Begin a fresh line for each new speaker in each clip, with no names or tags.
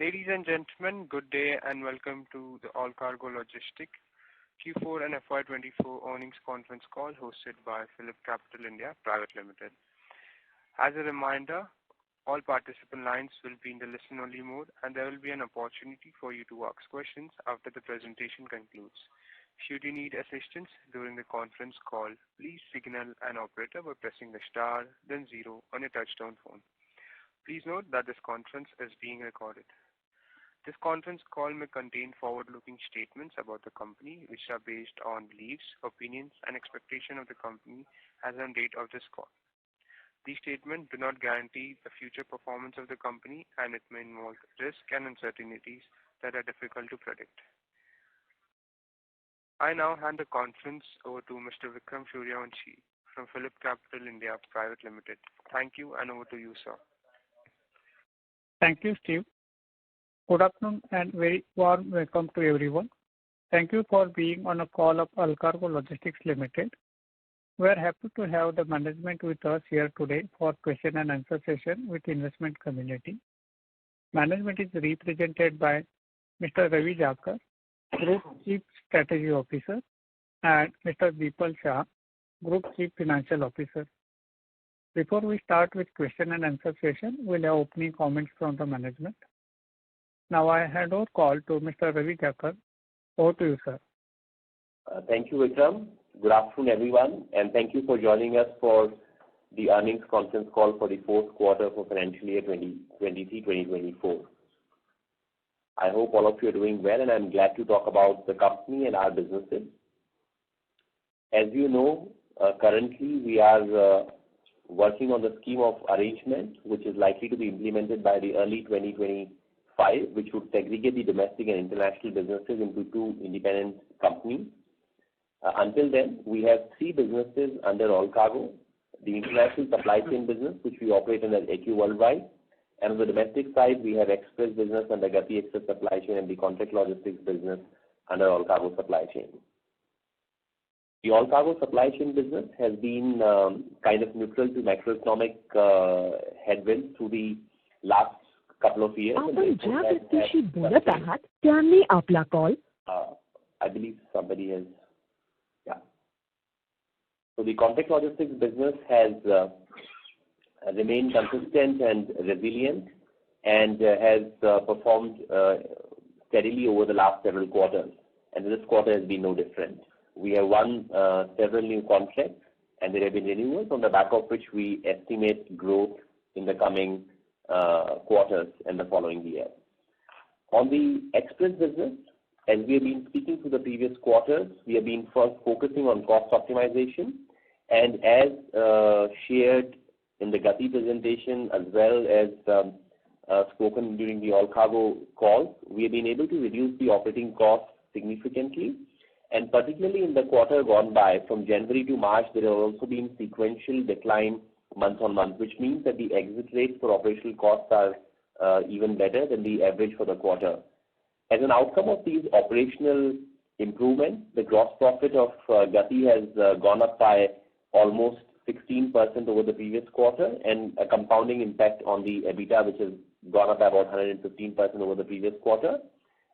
Ladies and gentlemen, good day and welcome to the Allcargo Logistics Q4 and FY2024 earnings conference call hosted by Phillip Capital India Private Limited. As a reminder, all participant lines will be in the listen-only mode and there will be an opportunity for you to ask questions after the presentation concludes. Should you need assistance during the conference call, please signal an operator by pressing the star, then 0 on your touchtone phone. Please note that this conference is being recorded. This conference call may contain forward-looking statements about the company, which are based on beliefs, opinions, and expectations of the company as on date of this call. These statements do not guarantee the future performance of the company, and it may involve risks and uncertainties that are difficult to predict. I now hand the conference over to Mr. Vikram Suryavanshi from Phillip Capital India Private Limited. Thank you, and over to you, sir.
Thank you, Steve. Good afternoon and very warm welcome to everyone. Thank you for being on a call of Allcargo Logistics Limited. We are happy to have the management with us here today for question and answer session with investment community. Management is represented by Mr. Ravi Jakar, Group Chief Strategy Officer, and Mr. Deepal Shah, Group Chief Financial Officer. Before we start with question and answer session, we'll have opening comments from the management. Now I hand over call to Mr. Ravi Jakar. Over to you, sir.
Thank you, Vikram. Good afternoon, everyone, and thank you for joining us for the earnings conference call for the fourth quarter for financial year 2023-24. I hope all of you are doing well, and I'm glad to talk about the company and our businesses. As you know, currently we are working on the scheme of arrangement, which is likely to be implemented by the early 2025, which would segregate the domestic and international businesses into two independent companies. Until then, we have three businesses under Allcargo: the international supply chain business, which we operate under AQ Worldwide, and on the domestic side, we have express business under Gati Express Supply Chain and the contract logistics business under Allcargo Supply Chain. The Allcargo Supply Chain business has been kind of neutral to macroeconomic headwinds through the last couple of years. I believe somebody has. Yeah. So the contract logistics business has remained consistent and resilient and has performed steadily over the last several quarters. And this quarter has been no different. We have won several new contracts and there have been renewals, on the back of which we estimate growth in the coming quarters and the following year. On the express business, as we have been speaking through the previous quarters, we have been first focusing on cost optimization, and as shared in the Gati presentation as well as spoken during the Allcargo call, we have been able to reduce the operating costs significantly, and particularly in the quarter gone by, from January to March, there have also been sequential decline month on month, which means that the exit rates for operational costs are even better than the average for the quarter. As an outcome of these operational improvements, the gross profit of Gati has gone up by almost 16% over the previous quarter, and a compounding impact on the EBITDA, which has gone up by about 115% over the previous quarter.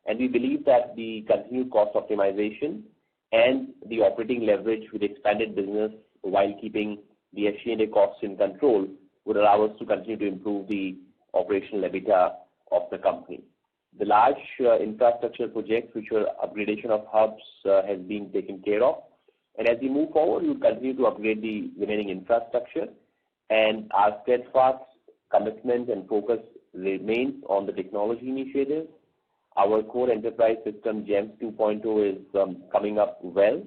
And we believe that the continued cost optimization and the operating leverage with expanded business while keeping the SG&A costs in control would allow us to continue to improve the operational EBITDA of the company. The large infrastructure projects, which were upgradation of hubs, has been taken care of. And as we move forward, we will continue to upgrade the remaining infrastructure. And our steadfast commitment and focus remains on the technology initiatives. Our core enterprise system, GEMS 2.0, is coming up well,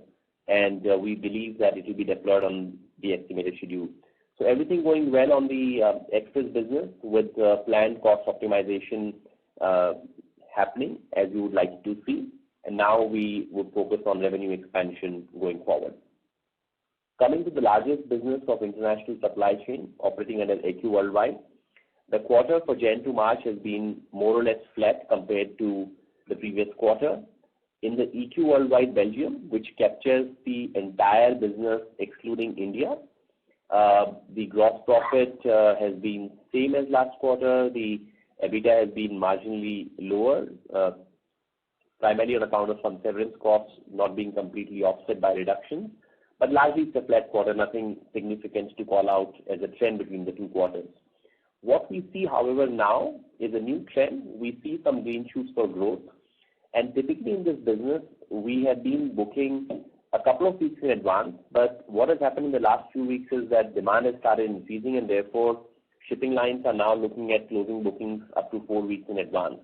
and we believe that it will be deployed on the estimated schedule. So everything going well on the express business with planned cost optimization happening as we would like to see. And now we would focus on revenue expansion going forward. Coming to the largest business of international supply chain operating under AQ Worldwide, the quarter for Jan to March has been more or less flat compared to the previous quarter. In the EQ Worldwide Belgium, which captures the entire business excluding India, the gross profit has been same as last quarter. The EBITDA has been marginally lower, primarily on account of some severance costs not being completely offset by reductions. But largely it's a flat quarter, nothing significant to call out as a trend between the two quarters. What we see, however, now is a new trend. We see some green shoots for growth. And typically in this business, we have been booking a couple of weeks in advance. But what has happened in the last few weeks is that demand has started increasing, and therefore shipping lines are now looking at closing bookings up to 4 weeks in advance,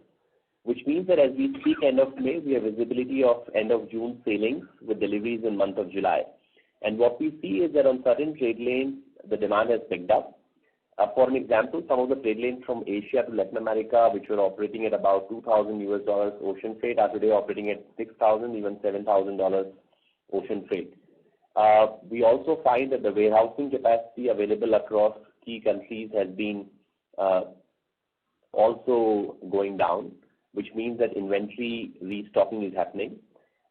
which means that as we speak end of May, we have visibility of end of June sailings with deliveries in month of July. And what we see is that on certain trade lanes, the demand has picked up. For an example, some of the trade lanes from Asia to Latin America, which were operating at about $2,000 ocean freight, are today operating at $6,000, even $7,000 ocean freight. We also find that the warehousing capacity available across key countries has been also going down, which means that inventory restocking is happening.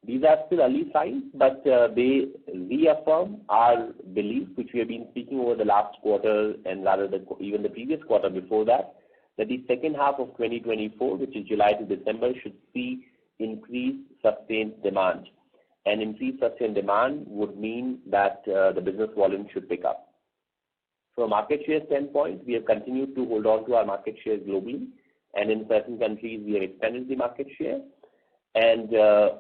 These are still early signs, but they reaffirm our belief, which we have been speaking over the last quarter and rather even the previous quarter before that the second half of 2024, which is July to December, should see increased sustained demand. And increased sustained demand would mean that the business volume should pick up. From a market share standpoint, we have continued to hold on to our market share globally, and in certain countries we have expanded the market share. And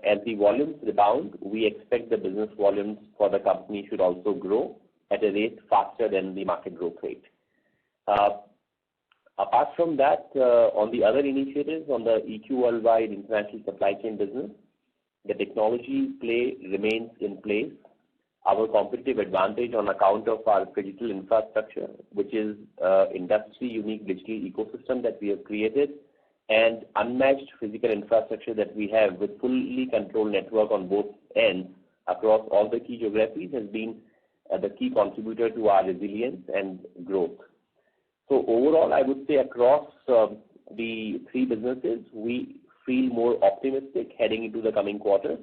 as the volumes rebound, we expect the business volumes for the company should also grow at a rate faster than the market growth rate. Apart from that, on the other initiatives, on the EQ Worldwide international supply chain business, the technology play remains in place. Our competitive advantage on account of our digital infrastructure, which is industry-unique digital ecosystem that we have created, and unmatched physical infrastructure that we have with fully controlled network on both ends across all the key geographies, has been the key contributor to our resilience and growth. So overall, I would say across the three businesses, we feel more optimistic heading into the coming quarters.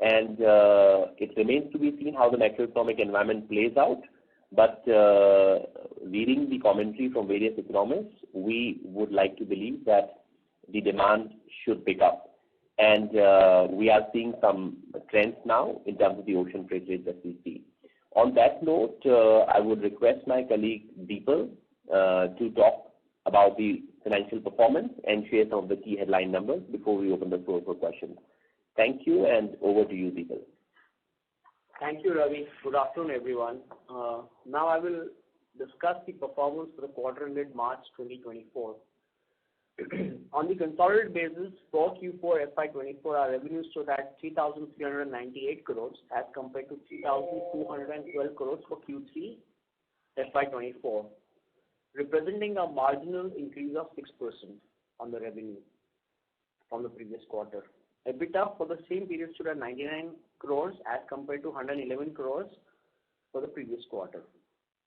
And it remains to be seen how the macroeconomic environment plays out. But reading the commentary from various economists, we would like to believe that the demand should pick up. And we are seeing some trends now in terms of the ocean freight rates that we see. On that note, I would request my colleague Deepal to talk about the financial performance and share some of the key headline numbers before we open the floor for questions. Thank you, and over to you, Deepal.
Thank you, Ravi. Good afternoon, everyone. Now I will discuss the performance for the quarter ended March 2024. On the consolidated basis, for Q4 FY24, our revenues stood at 3,398 crores as compared to 3,212 crores for Q3 FY24, representing a marginal increase of 6% on the revenue from the previous quarter. EBITDA for the same period stood at 99 crores as compared to 111 crores for the previous quarter.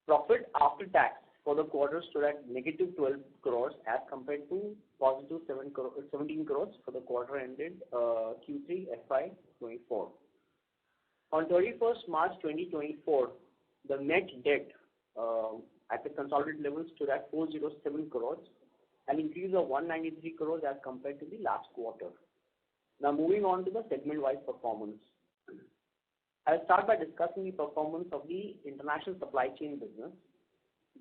Profit after tax for the quarter stood at negative 12 crores as compared to positive 17 crores for the quarter ended Q3 FY24. On 31st March 2024, the net debt at the consolidated level stood at 407 crores, an increase of 193 crores as compared to the last quarter. Now moving on to the segment-wise performance. I'll start by discussing the performance of the international supply chain business.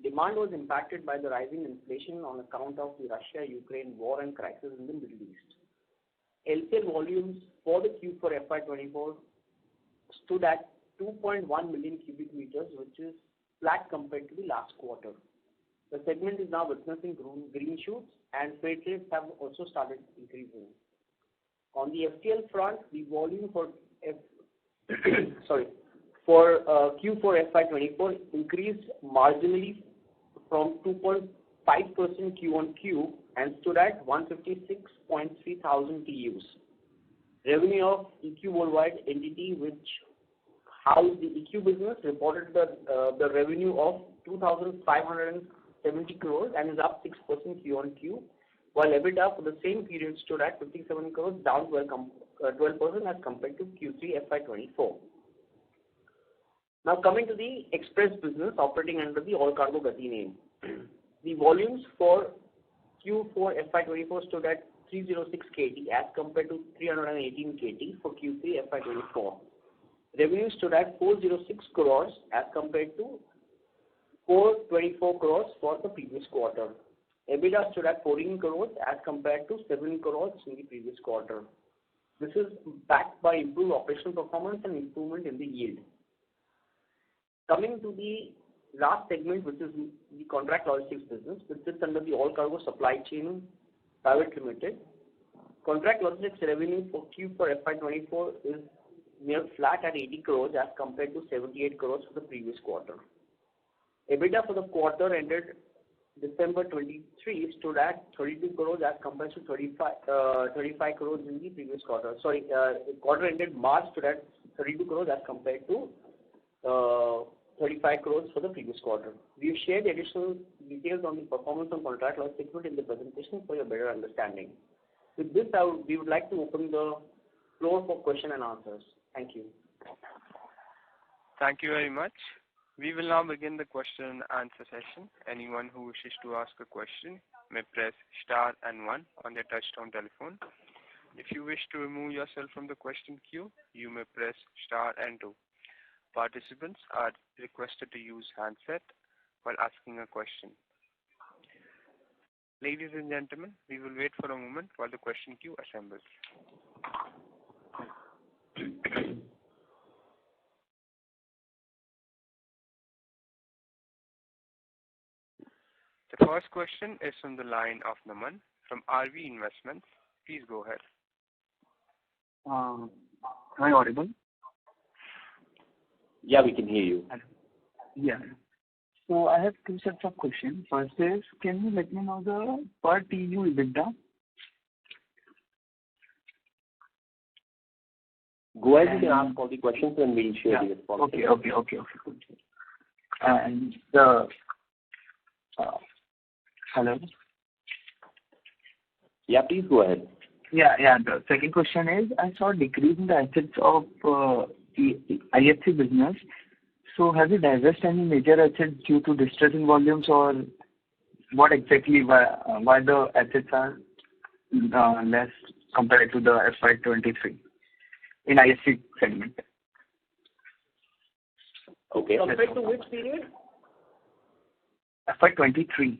Demand was impacted by the rising inflation on account of the Russia-Ukraine war and crisis in the Middle East. LCL volumes for the Q4 FY24 stood at 2.1 million cubic meters, which is flat compared to the last quarter. The segment is now witnessing green shoots, and freight rates have also started increasing. On the FTL front, the volume for Q4 FY24 increased marginally from 2.5% Q-on-Q and stood at 156.3 thousand TEUs. Revenue of EQ Worldwide entity, which housed the EQ business, reported the revenue of 2,570 crores and is up 6% Q-on-Q, while EBITDA for the same period stood at 57 crores, down 12% as compared to Q3 FY24. Now coming to the express business operating under the Allcargo Gati name. The volumes for Q4 FY24 stood at 306 KT as compared to 318 KT for Q3 FY24. Revenue stood at 406 crores as compared to 424 crores for the previous quarter. EBITDA stood at 14 crores as compared to 7 crores in the previous quarter. This is backed by improved operational performance and improvement in the yield. Coming to the last segment, which is the contract logistics business, which sits under the Allcargo Supply Chain Private Limited. Contract logistics revenue for Q4 FY24 is near flat at 80 crores as compared to 78 crores for the previous quarter. EBITDA for the quarter ended December 23 stood at 32 crores as compared to 35 crores in the previous quarter. Quarter ended March stood at 32 crores as compared to 35 crores for the previous quarter. We have shared additional details on the performance of contract logistics in the presentation for your better understanding. With this, we would like to open the floor for question and answers. Thank you.
Thank you very much. We will now begin the question and answer session. Anyone who wishes to ask a question may press star and 1 on their touchtone telephone. If you wish to remove yourself from the question queue, you may press star and 2. Participants are requested to use handset while asking a question. Ladies and gentlemen, we will wait for a moment while the question queue assembles. The first question is from the line of Naman from RV Investments. Please go ahead.
Am I audible?
Yeah, we can hear you.
Yeah. So I have two sets of questions. First is, can you let me know the per TEU EBITDA?
Go ahead and ask all the questions and we'll share the response.
Okay. And the hello?
Yeah, please go ahead.
Yeah. The second question is, I saw a decrease in the assets of the IFC business. So have you divested any major assets due to distress in volumes, or what exactly, why the assets are less compared to the FY23 in IFC segment?
Okay.
Compared to which period?
FY23.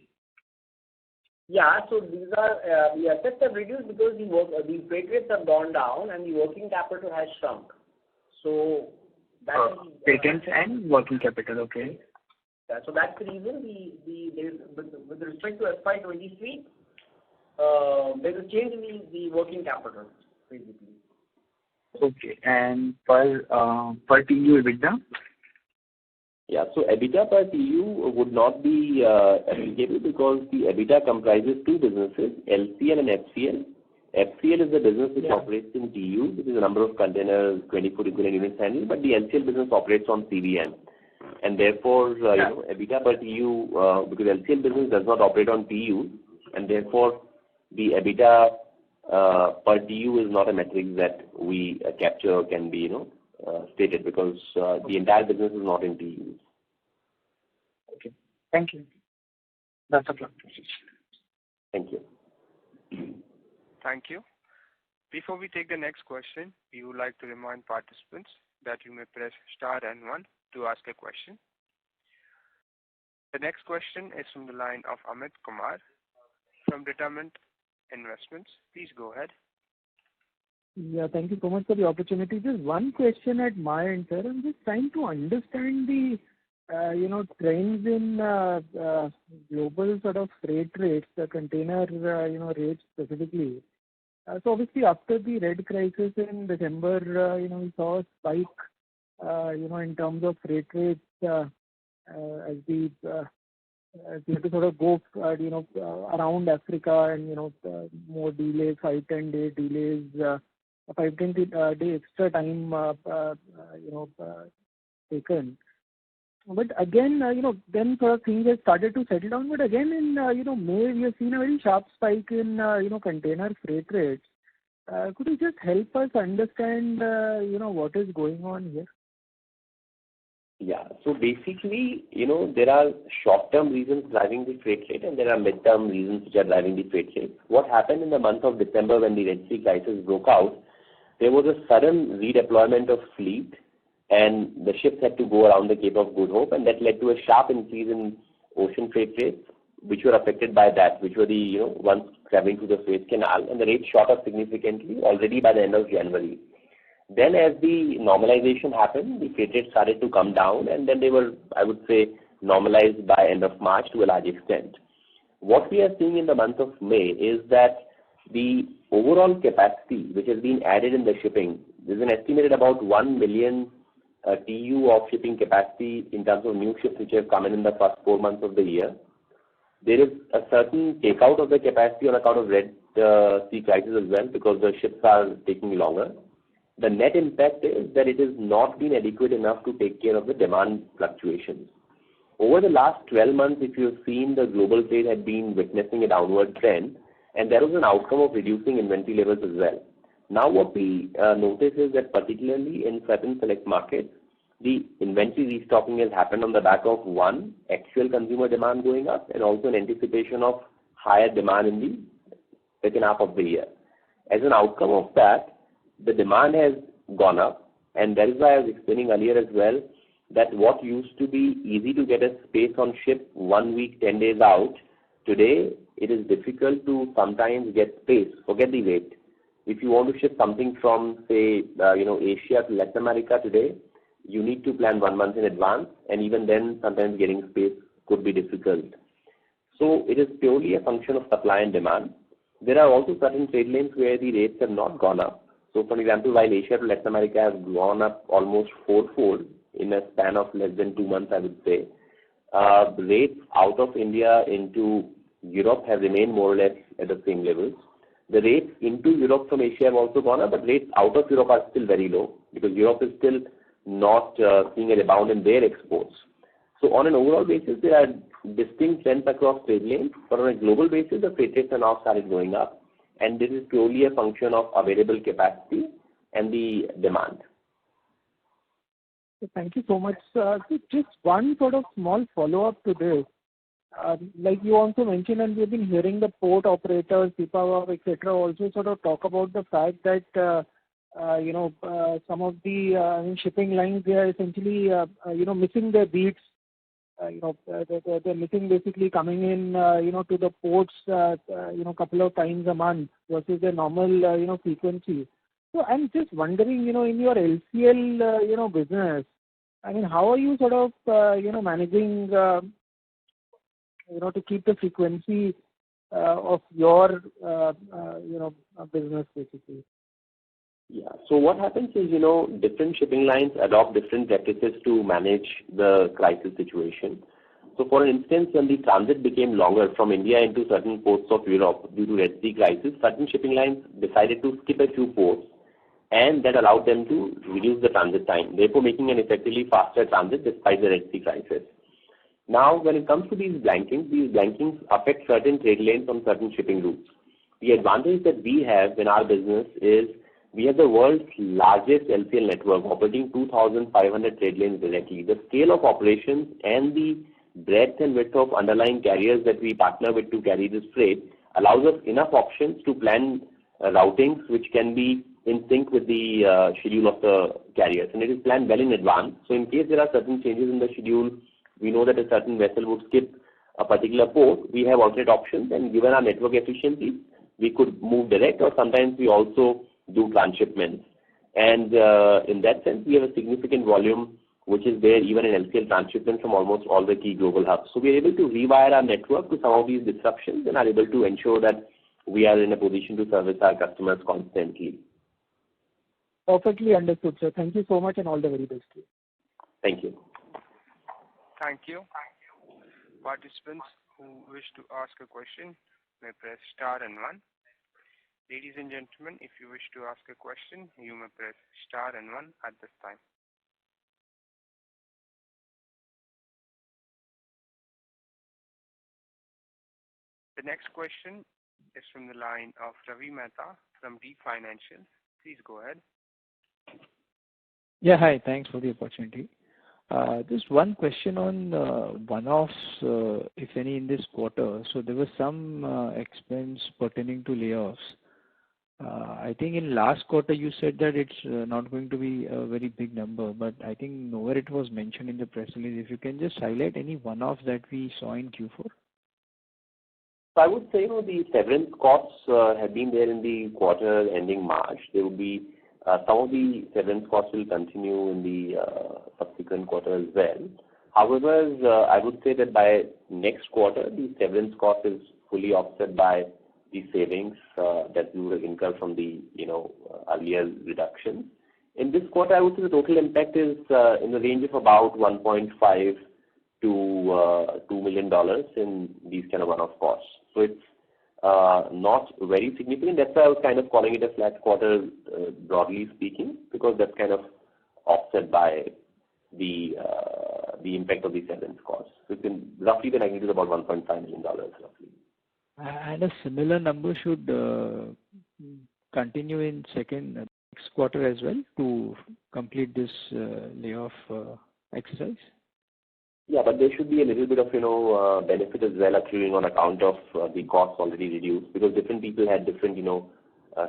Yeah, so these are the assets have reduced because the freight rates have gone down and the working capital has shrunk. So that is
patents and working capital. Okay.
Yeah, so that's the reason. With respect to FY23, there's a change in the working capital basically.
Okay, and per TEU EBITDA?
Yeah, so EBITDA per TEU would not be applicable because the EBITDA comprises two businesses, LCL and FCL. FCL is the business which operates in TEU, which is the number of containers, 24 equivalent units handled, but the LCL business operates on CVN. And therefore, EBITDA per TEU, because LCL business does not operate on TEU, and therefore the EBITDA per TEU is not a metric that we capture or can be, stated because the entire business is not in TEU.
Okay. Thank you. That's a plan.
Thank you.
Thank you. Before we take the next question, we would like to remind participants that you may press star and 1 to ask a question. The next question is from the line of Amit Kumar from Retirement Investments. Please go ahead.
Yeah, thank you so much for the opportunity. Just one question at my end, sir. I'm just trying to understand the, trends in global sort of freight rates, the container, rates specifically. So obviously after the red crisis in December, we saw a spike, in terms of freight rates as we had to sort of go, around Africa and, more delays, 5-10 day delays, 5-10 day extra time, taken. But again, then sort of things have started to settle down. But again, in, May, we have seen a very sharp spike in, container freight rates. Could you just help us understand, what is going on here?
Yeah. So basically, there are short-term reasons driving the freight rate and there are mid-term reasons which are driving the freight rate. What happened in the month of December when the Red Sea crisis broke out, there was a sudden redeployment of fleet and the ships had to go around the Cape of Good Hope, and that led to a sharp increase in ocean freight rates, which were affected by that, which were the ones traveling through the Suez Canal, and the rates shot up significantly already by the end of January. Then as the normalization happened, the freight rates started to come down, and then they were, I would say, normalized by end of March to a large extent. What we are seeing in the month of May is that the overall capacity which has been added in the shipping, there's an estimated about 1 million TEU of shipping capacity in terms of new ships which have come in the first 4 months of the year. There is a certain takeout of the capacity on account of Red Sea crisis as well, because the ships are taking longer. The net impact is that it has not been adequate enough to take care of the demand fluctuations. Over the last 12 months, if you have seen, the global trade had been witnessing a downward trend, and there was an outcome of reducing inventory levels as well. Now what we notice is that particularly in certain select markets, the inventory restocking has happened on the back of one, actual consumer demand going up, and also an anticipation of higher demand in the second half of the year. As an outcome of that, the demand has gone up, and that is why I was explaining earlier as well that what used to be easy to get a space on ship 1 week, 10 days out, today it is difficult to sometimes get space. Forget the rate. If you want to ship something from, say, Asia to Latin America today, you need to plan 1 month in advance, and even then sometimes getting space could be difficult. So it is purely a function of supply and demand. There are also certain trade lanes where the rates have not gone up. So for example, while Asia to Latin America has gone up almost fourfold in a span of less than 2 months, I would say, rates out of India into Europe have remained more or less at the same levels. The rates into Europe from Asia have also gone up, but rates out of Europe are still very low because Europe is still not seeing a rebound in their exports. So on an overall basis, there are distinct trends across trade lanes, but on a global basis, the freight rates have now started going up, and this is purely a function of available capacity and the demand.
Thank you so much. Just one sort of small follow-up to this. Like you also mentioned, and we've been hearing the port operators, Pipavav, etc., also sort of talk about the fact that some of the shipping lines, they are essentially missing their beats. They're missing basically coming in to the ports couple of times a month versus their normal frequency. So I'm just wondering, in your LCL business, I mean, how are you sort of managing to keep the frequency of your business basically?
Yeah. So what happens is, different shipping lines adopt different practices to manage the crisis situation. So for instance, when the transit became longer from India into certain ports of Europe due to Red Sea crisis, certain shipping lines decided to skip a few ports, and that allowed them to reduce the transit time, therefore making an effectively faster transit despite the Red Sea crisis. Now, when it comes to these blankings affect certain trade lanes on certain shipping routes. The advantage that we have in our business is we have the world's largest LCL network operating 2,500 trade lanes directly. The scale of operations and the breadth and width of underlying carriers that we partner with to carry this freight allows us enough options to plan routings which can be in sync with the schedule of the carriers. And it is planned well in advance. So in case there are certain changes in the schedule, we know that a certain vessel would skip a particular port, we have alternate options, and given our network efficiency, we could move direct, or sometimes we also do transshipments. And in that sense, we have a significant volume which is there even in LCL transshipment from almost all the key global hubs. So we are able to rewire our network to some of these disruptions and are able to ensure that we are in a position to service our customers constantly.
Perfectly understood, sir. Thank you so much and all the very best to you.
Thank you.
Thank you. Participants who wish to ask a question may press star and 1. Ladies and gentlemen, if you wish to ask a question, you may press star and 1 at this time. The next question is from the line of Ravi Mehta from Deep Financial. Please go ahead.
Yeah, hi. Thanks for the opportunity. Just one question on one-offs, if any, in this quarter. So there was some expense pertaining to layoffs. I think in last quarter you said that it's not going to be a very big number, but I think nowhere it was mentioned in the press release. If you can just highlight any one-offs that we saw in Q4.
So I would say, the severance costs have been there in the quarter ending March. There will be some of the severance costs will continue in the subsequent quarter as well. However, I would say that by next quarter, the severance cost is fully offset by the savings that we will incur from the earlier reduction. In this quarter, I would say the total impact is in the range of about 1.5 to $2 million in these kind of one-off costs. So it's not very significant. That's why I was kind of calling it a flat quarter, broadly speaking, because that's kind of offset by the impact of the severance costs. So it's in roughly the magnitude about $1.5 million roughly.
And a similar number should continue in next quarter as well to complete this layoff exercise?
Yeah, but there should be a little bit of benefit as well accruing on account of the costs already reduced, because different people had different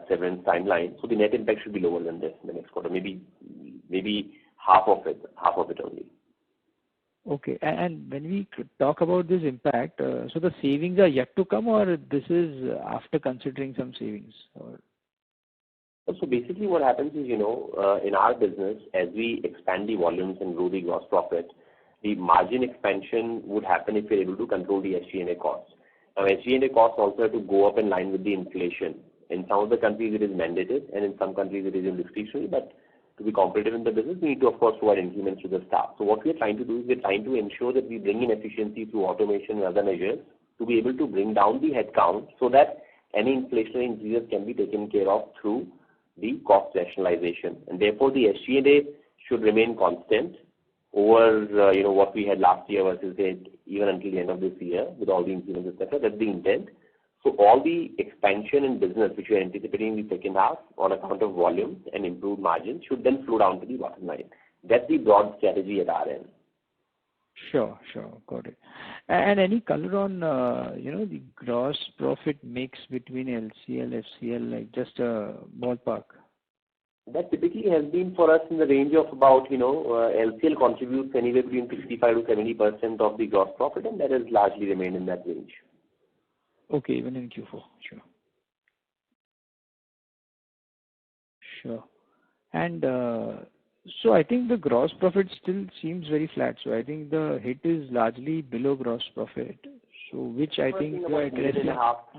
severance timelines. So the net impact should be lower than this in the next quarter. Maybe half of it only.
Okay. And when we talk about this impact, so the savings are yet to come, or this is after considering some savings?
So basically what happens is, in our business, as we expand the volumes and grow the gross profit, the margin expansion would happen if we're able to control the SG&A costs. Now, SG&A costs also have to go up in line with the inflation. In some of the countries, it is mandated, and in some countries, it is indiscretionary. But to be competitive in the business, we need to, of course, provide increments to the staff. So what we're trying to do is we're trying to ensure that we bring in efficiency through automation and other measures to be able to bring down the headcount so that any inflationary increases can be taken care of through the cost rationalization. And therefore, the SG&A should remain constant over what we had last year versus even until the end of this year with all the increments, etc. That's the intent. So all the expansion in business which we are anticipating in the second half on account of volumes and improved margins should then flow down to the bottom line. That's the broad strategy at our end.
Sure. Got it. And any color on, the gross profit mix between LCL, FCL, like just a ballpark?
That typically has been for us in the range of about, LCL contributes anywhere between 65 to 70% of the gross profit, and that has largely remained in that range.
Okay, even in Q4. Sure. And so I think the gross profit still seems very flat. So I think the hit is largely below gross profit. So which I think you are addressing.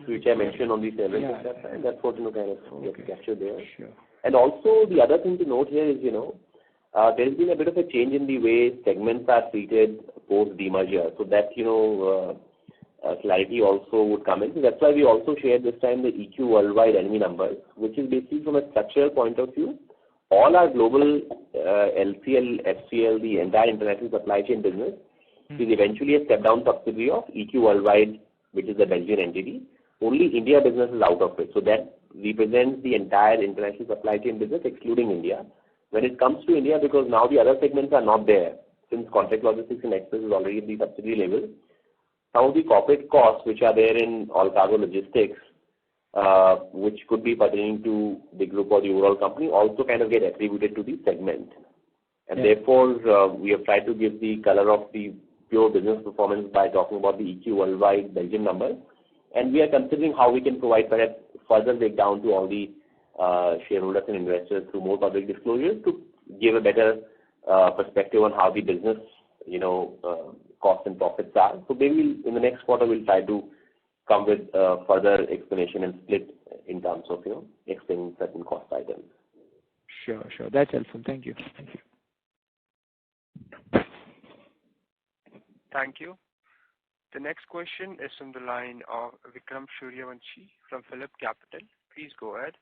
Which I mentioned on the severance, and that's what kind of gets captured there.
Sure.
And also the other thing to note here is, there's been a bit of a change in the way segments are treated post demerger. So that, clarity also would come in. So that's why we also shared this time the EQ worldwide enemy numbers, which is basically from a structural point of view. All our global LCL, FCL, the entire international supply chain business is eventually a step-down subsidiary of EQ Worldwide, which is the Belgian entity. Only India business is out of it. So that represents the entire international supply chain business, excluding India. When it comes to India, because now the other segments are not there, since contract logistics and express is already at the subsidiary level, some of the corporate costs which are there in Allcargo Logistics, which could be pertaining to the group or the overall company, also kind of get attributed to the segment. And therefore, we have tried to give the color of the pure business performance by talking about the EQ Worldwide Belgian numbers. And we are considering how we can provide perhaps further breakdown to all the shareholders and investors through more public disclosures to give a better perspective on how the business, costs and profits are. So maybe in the next quarter we'll try to come with further explanation and split in terms of, explaining certain cost items.
Sure. That's helpful. Thank you.
Thank you. The next question is from the line of Vikram Suryavanshi from Phillip Capital. Please go ahead.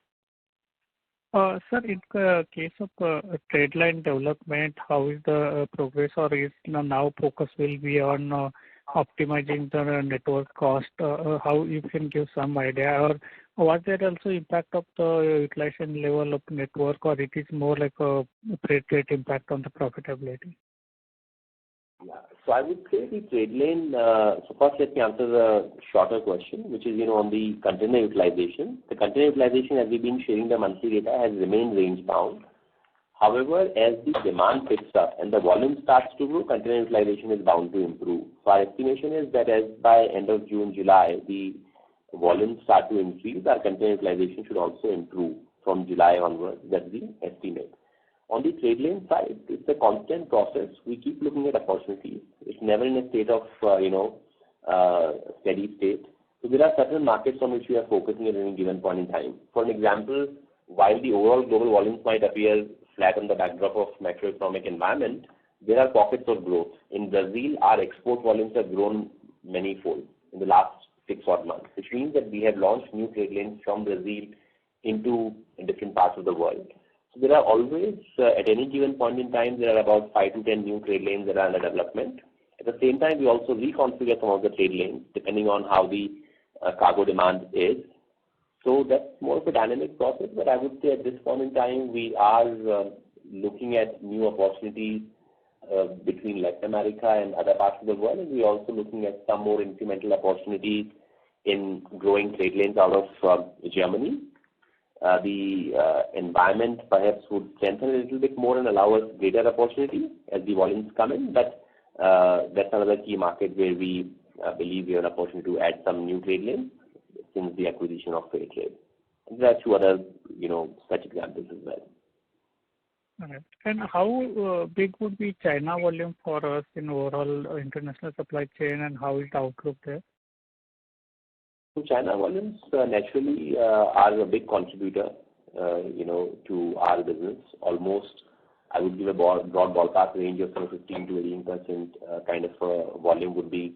Sir, in case of trade line development, how is the progress, or is now focus will be on optimizing the network cost? How you can give some idea, or was there also impact of the utilization level of network, or it is more like a freight rate impact on the profitability?
Yeah. So I would say the trade lane, so first let me answer the shorter question, which is, on the container utilization. The container utilization, as we've been sharing the monthly data, has remained range bound. However, as the demand picks up and the volume starts to grow, container utilization is bound to improve. So our estimation is that as by end of June, July, the volumes start to increase, our container utilization should also improve from July onwards. That's the estimate. On the trade lane side, it's a constant process. We keep looking at opportunities. It's never in a state of, steady state. So there are certain markets on which we are focusing at any given point in time. For an example, while the overall global volumes might appear flat on the backdrop of macroeconomic environment, there are pockets of growth. In Brazil, our export volumes have grown manyfold in the last 6 odd months, which means that we have launched new trade lanes from Brazil into different parts of the world. So there are always, at any given point in time, there are about 5 to 10 new trade lanes that are under development. At the same time, we also reconfigure some of the trade lanes depending on how the cargo demand is. So that's more of a dynamic process, but I would say at this point in time, we are looking at new opportunities between Latin America and other parts of the world, and we're also looking at some more incremental opportunities in growing trade lanes out of Germany. The environment perhaps would strengthen a little bit more and allow us greater opportunity as the volumes come in, but that's another key market where we believe we have an opportunity to add some new trade lanes since the acquisition of Freight Trade. And there are 2 other, such examples as well.
All right. And how big would be China volume for us in overall international supply chain, and how is the outlook there?
So China volumes naturally are a big contributor, to our business. Almost, I would give a broad ballpark range of 15 to 18% kind of volume would be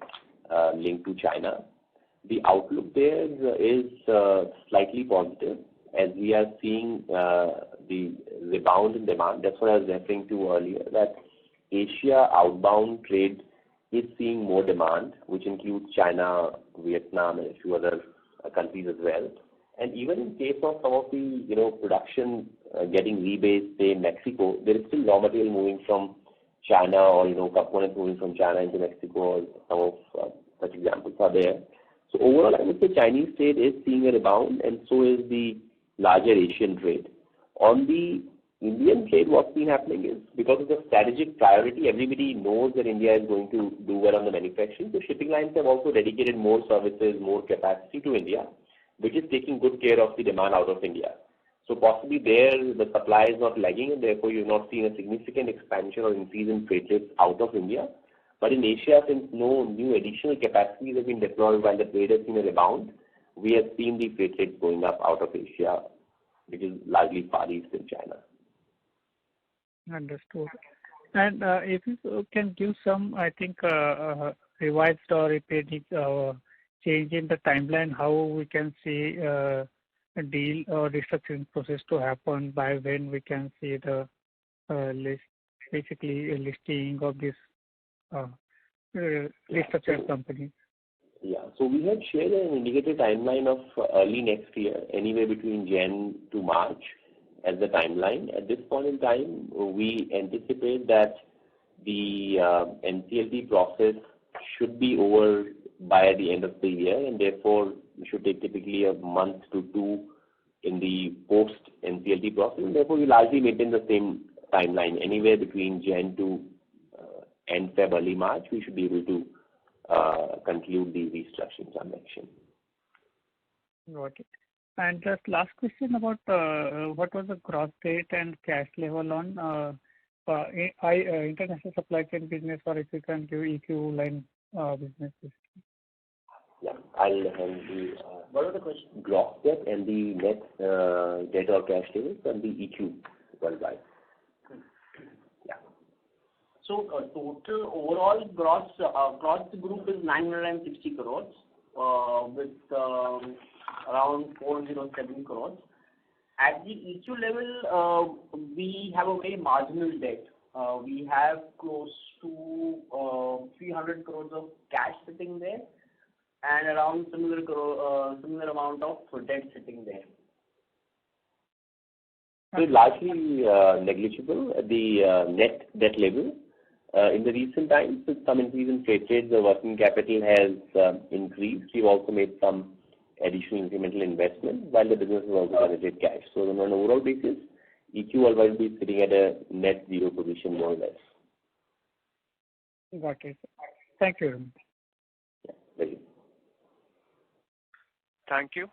linked to China. The outlook there is slightly positive as we are seeing the rebound in demand. That's what I was referring to earlier, that Asia outbound trade is seeing more demand, which includes China, Vietnam, and a few other countries as well. And even in case of some of the, production getting rebased, say Mexico, there is still raw material moving from China or, components moving from China into Mexico, or some of such examples are there. So overall, I would say Chinese trade is seeing a rebound, and so is the larger Asian trade. On the Indian trade, what's been happening is because of the strategic priority, everybody knows that India is going to do well on the manufacturing. So shipping lines have also dedicated more services, more capacity to India, which is taking good care of the demand out of India. So possibly there the supply is not lagging, and therefore you're not seeing a significant expansion or increase in freight rates out of India. But in Asia, since no new additional capacities have been deployed while the trade has seen a rebound, we have seen the freight rates going up out of Asia, which is largely Far East and China.
Understood. And if you can give some, I think, revised or if any change in the timeline, how we can see a deal or restructuring process to happen, by when we can see the basically a listing of this restructured company?
Yeah, so we had shared an indicated timeline of early next year, anywhere between Jan to March as the timeline. At this point in time, we anticipate that the NCLT process should be over by the end of the year, and therefore we should take typically a month to 2 in the post NCLT process, and therefore we largely maintain the same timeline, anywhere between Jan to end Feb, early March. We should be able to conclude the restructuring transaction.
Got it. And just last question about what was the gross debt and cash level on international supply chain business, or if you can give EQ line businesses.
Yeah, I'll hand the what are the questions? Gross debt and the net debt or cash levels and the EQ worldwide. Yeah.
So total overall gross across the group is 960 crores with around 407 crores. At the EQ level, we have a very marginal debt. We have close to 300 crores of cash sitting there, and around similar amount of debt sitting there.
So largely negligible at the net debt level. In the recent times, with some increase in freight rates, the working capital has increased. We've also made some additional incremental investment while the business has also generated cash. So on an overall basis, EQ Worldwide will be sitting at a net zero position more or less.
Got it. Thank you.
Yeah, very good.
Thank you.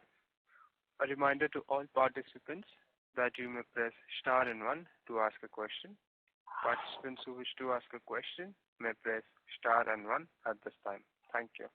A reminder to all participants that you may press star and 1 to ask a question. Participants who wish to ask a question may press star and 1 at this time. Thank you.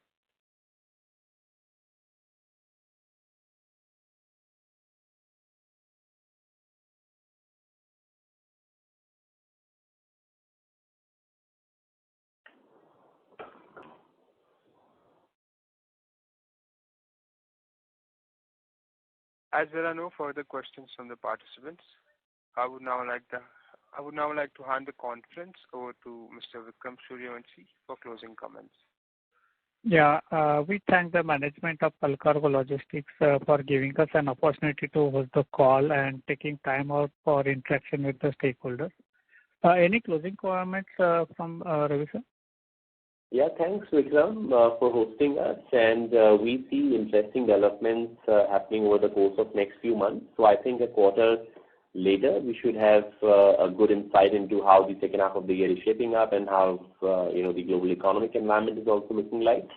As there are no further questions from the participants, I would now like to hand the conference over to Mr. Vikram Suryavanshi for closing comments.
Yeah, we thank the management of Allcargo Logistics for giving us an opportunity to host the call and taking time out for interaction with the stakeholders. Any closing comments from Ravi sir?
Yeah, thanks Vikram for hosting us, and we see interesting developments happening over the course of next few months. So I think a quarter later we should have a good insight into how the second half of the year is shaping up and how the global economic environment is also looking like.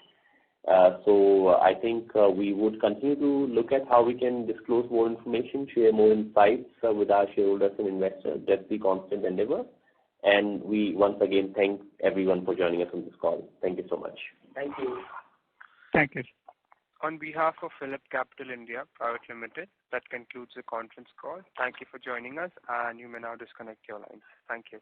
So I think we would continue to look at how we can disclose more information, share more insights with our shareholders and investors. That's the constant endeavor. And we once again thank everyone for joining us on this call. Thank you so much.
Thank you.
Thank you.
On behalf of Phillip Capital India Private Limited, that concludes the conference call. Thank you for joining us, and you may now disconnect your lines. Thank you.